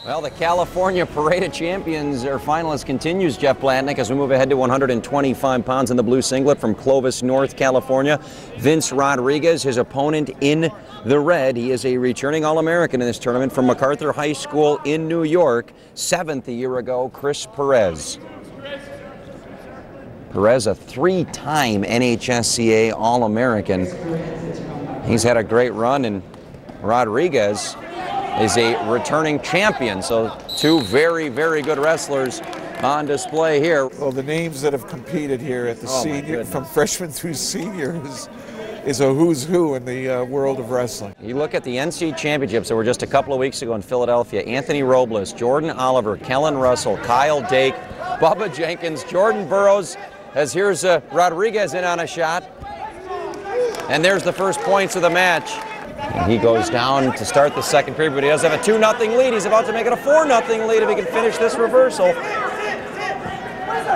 Well, the California Parade of Champions, our finalist continues, Jeff Blatnick, as we move ahead to 125 pounds in the blue singlet from Clovis, North Carolina. Vince Rodriguez, his opponent in the red. He is a returning All-American in this tournament from MacArthur High School in New York. 7th a year ago, Chris Perez. Perez, a 3-time NHSCA All-American. He's had a great run, and Rodriguez is a returning champion. So two very, very good wrestlers on display here. Well, the names that have competed here at the senior, from freshman through senior, is a who's who in the world of wrestling. You look at the NC Championships that were just a couple of weeks ago in Philadelphia. Anthony Robles, Jordan Oliver, Kellen Russell, Kyle Dake, Bubba Jenkins, Jordan Burroughs, as here's Rodriguez in on a shot. And there's the first points of the match. And he goes down to start the second period, but he does have a 2-0 lead. He's about to make it a 4-0 lead if he can finish this reversal.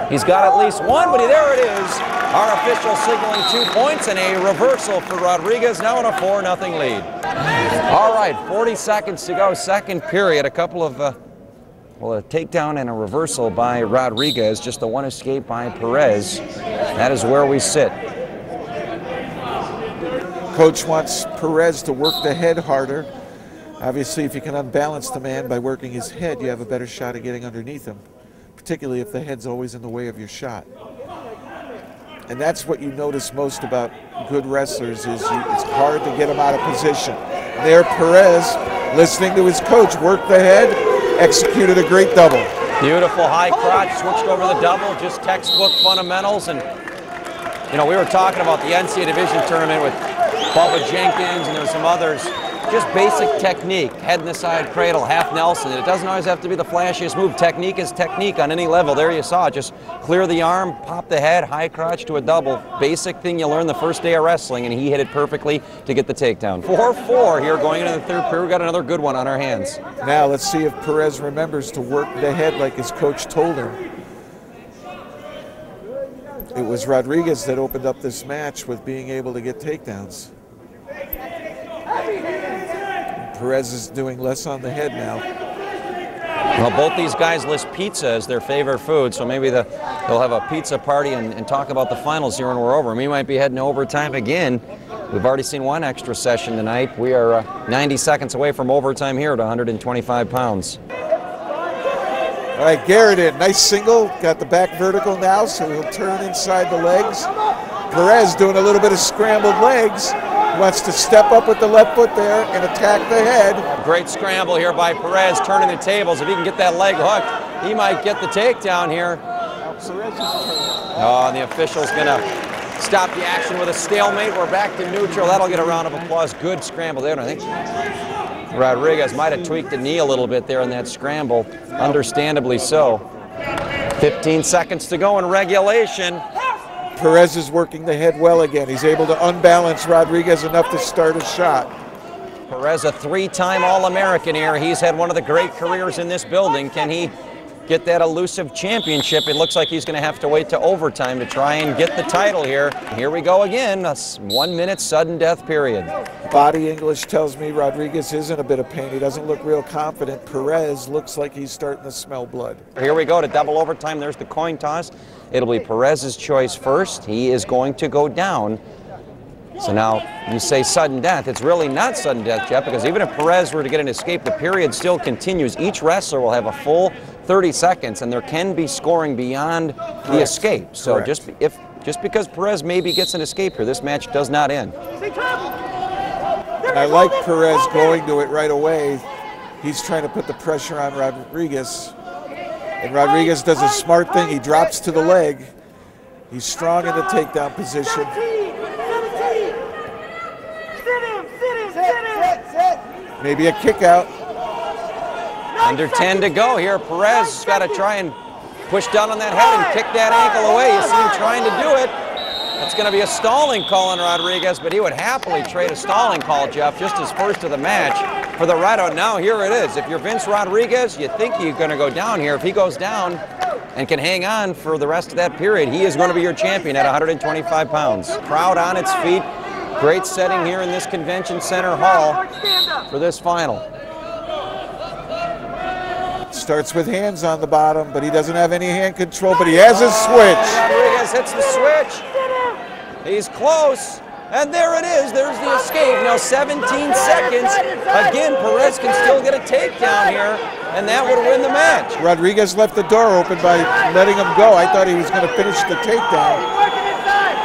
He's got at least one, but there it is. Our official signaling 2 points and a reversal for Rodriguez, now in a 4-0 lead. All right, 40 seconds to go, second period. A couple of, a takedown and a reversal by Rodriguez, just the one escape by Perez. That is where we sit. Coach wants Perez to work the head harder. Obviously, if you can unbalance the man by working his head, you have a better shot at getting underneath him, particularly if the head's always in the way of your shot. And that's what you notice most about good wrestlers is it's hard to get them out of position. There, Perez, listening to his coach, worked the head, executed a great double. Beautiful high crotch, switched over the double, just textbook fundamentals. And, you know, we were talking about the NCAA Division tournament with Bubba Jenkins, and there's some others. Just basic technique, head in the side cradle, half Nelson. It doesn't always have to be the flashiest move. Technique is technique on any level. There you saw it. Just clear the arm, pop the head, high crotch to a double. Basic thing you learn the first day of wrestling, and he hit it perfectly to get the takedown. 4-4 here going into the third period. We've got another good one on our hands. Now let's see if Perez remembers to work the head like his coach told him. It was Rodriguez that opened up this match with being able to get takedowns. Perez is doing less on the head now. Well, both these guys list pizza as their favorite food, so maybe they'll have a pizza party and talk about the finals here when we're over. We might be heading to overtime again. We've already seen one extra session tonight. We are 90 seconds away from overtime here at 125 pounds. All right, Garrett in. Nice single. Got the back vertical now, so he'll turn inside the legs. Perez doing a little bit of scrambled legs. Wants to step up with the left foot there and attack the head. Great scramble here by Perez, turning the tables. If he can get that leg hooked, he might get the takedown here. Oh, and the official's going to stop the action with a stalemate. We're back to neutral. That'll get a round of applause. Good scramble there, and I think Rodriguez might have tweaked the knee a little bit there in that scramble, understandably so. 15 seconds to go in regulation. Perez is working the head well again. He's able to unbalance Rodriguez enough to start a shot. Perez, a 3-time All-American here. He's had one of the great careers in this building. Can he get that elusive championship? It looks like he's going to have to wait to overtime to try and get the title here. Here we go again, a 1-minute sudden death period. Body English tells me Rodriguez is in a bit of pain. He doesn't look real confident. Perez looks like he's starting to smell blood. Here we go to double overtime. There's the coin toss. It'll be Perez's choice first. He is going to go down. So now you say sudden death. It's really not sudden death, Jeff, because even if Perez were to get an escape, the period still continues. Each wrestler will have a full 30 seconds, and there can be scoring beyond the escape. So just because Perez maybe gets an escape here, this match does not end. And I like Perez going to it right away. He's trying to put the pressure on Rodriguez. And Rodriguez does a smart thing. He drops to the leg. He's strong in the takedown position. Maybe a kick out. Under 10 to go here. Perez has got to try and push down on that head and kick that ankle away. You see him trying to do it. That's going to be a stalling call on Rodriguez, but he would happily trade a stalling call, Jeff, just his first of the match for the right out. Now here it is. If you're Vince Rodriguez, you think you're going to go down here. If he goes down and can hang on for the rest of that period, he is going to be your champion at 125 pounds. Crowd on its feet. Great setting here in this convention center hall for this final. Starts with hands on the bottom, but he doesn't have any hand control, but he has his switch. Rodriguez hits the switch. He's close. And there it is. There's the escape. Now 17 seconds. Again, Perez can still get a takedown here, and that would win the match. Rodriguez left the door open by letting him go. I thought he was going to finish the takedown.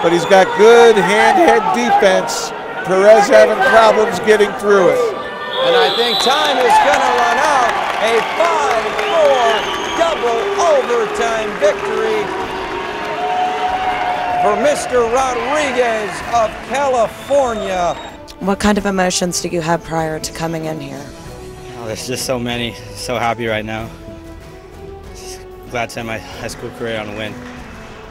But he's got good hand-head defense. Perez having problems getting through it. And I think time is going to run out. A 5-4 double overtime victory for Mr. Rodriguez of California. What kind of emotions did you have prior to coming in here? Oh, there's just so many. So happy right now. Just glad to end my high school career on a win.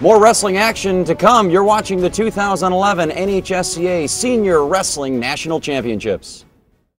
More wrestling action to come. You're watching the 2011 NHSCA Senior Wrestling National Championships.